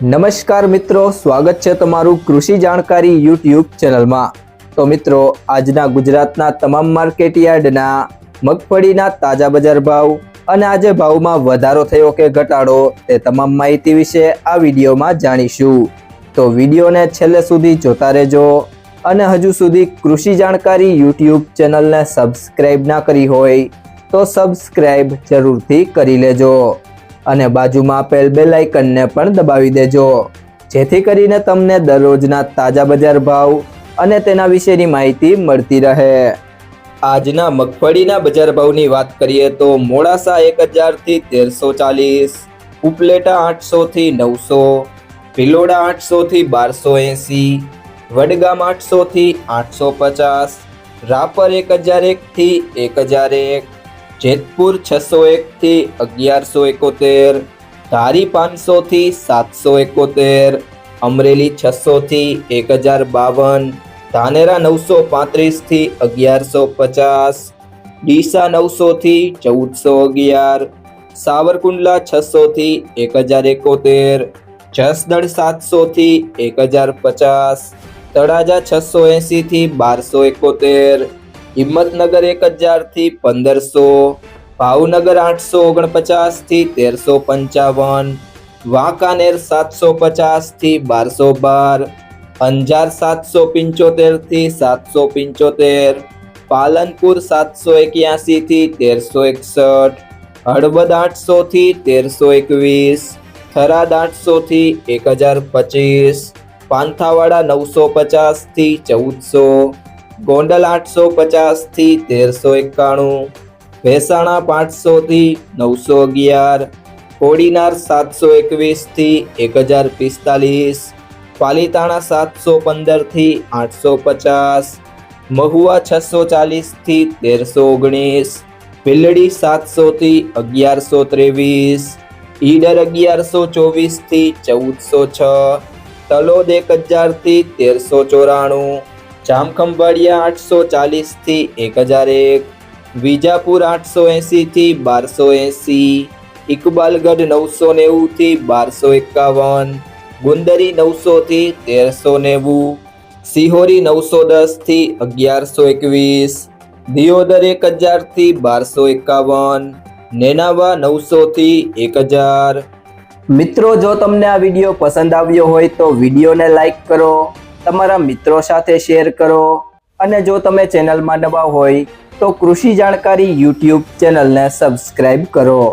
નમસ્કાર મિત્રો, સ્વાગત છે તમારું કૃષિ જાણકારી યુટ્યુબ ચેનલમાં। તો મિત્રો, આજના ગુજરાતના તમામ માર્કેટ યાર્ડના મગફળીના તાજા બજાર ભાવ અને આજે ભાવમાં વધારો થયો કે ઘટાડો તે તમામ માહિતી વિશે આ વિડીયોમાં જાણીશું। તો વિડીયોને છેલ્લે સુધી જોતા રહેજો અને હજુ સુધી કૃષિ જાણકારી યુટ્યુબ ચેનલને સબસ્ક્રાઇબ ના કરી હોય તો સબસ્ક્રાઇબ જરૂરથી કરી લેજો અને બાજુમાં આપેલ બેલ આઇકનને પણ દબાવી દેજો, જેથી કરીને તમને દરરોજના તાજા બજાર ભાવ અને તેના વિશેની માહિતી મળતી રહે। આજના મગફળીના બજાર ભાવની વાત કરીએ તો મોડાસા 1000 થી 1340, ઉપલેટા 800 થી 900, ભિલોડા 800 થી 1280, વડગામ 800 થી 850, રાપર 1001 થી 1001, જેતપુર 601 થી 1171, ધારી 500 થી 771, અમરેલી 600 થી 1052, ધાનેરા 935 થી 1150, ડીસા 900 થી 1411, સાવરકુંડલા 600 થી 1071, જસદણ 700 થી 1050, તળાજા 680 થી 1271, હિંમતનગર 1000 થી 1500, ભાવનગર 849 થી 1355, વાંકાનેર 750 થી 1212, અંજાર 775 થી 775, પાલનપુર 781 થી 1361, હળવદ 800 થી 1321, થરાદ 800 થી 1025, પાંથાવાડા 950 થી 1400, ગોંડલ 850 થી 1391, ભેસાણા 500 થી 911, કોડીનાર 721 થી 1045, પાલીતાણા 715 થી 850, મહુવા 640 થી 1319, ભીલડી 700 થી 1123, ઈડર 1124 થી 1406, તલોદ 1000 થી 1394, જામખંભાળિયા 840 થી 1001, વિજાપુર 880 થી 1280, ઇકબાલગઢ 990 થી 1251, ગુંદરી 900 થી 1390, સિહોરી 910 થી 1121, દિયોદર 1000 થી 1251, નેનાવા 900 થી 1000। મિત્રો, જો તમને આ વિડીયો પસંદ આવ્યો હોય તો વિડીયોને લાઈક કરો, તમારા મિત્રો સાથે શેર કરો અને જો તમે ચેનલમાં નવા હોય તો કૃષિ જાણકારી યુટ્યુબ ચેનલને સબસ્ક્રાઇબ કરો।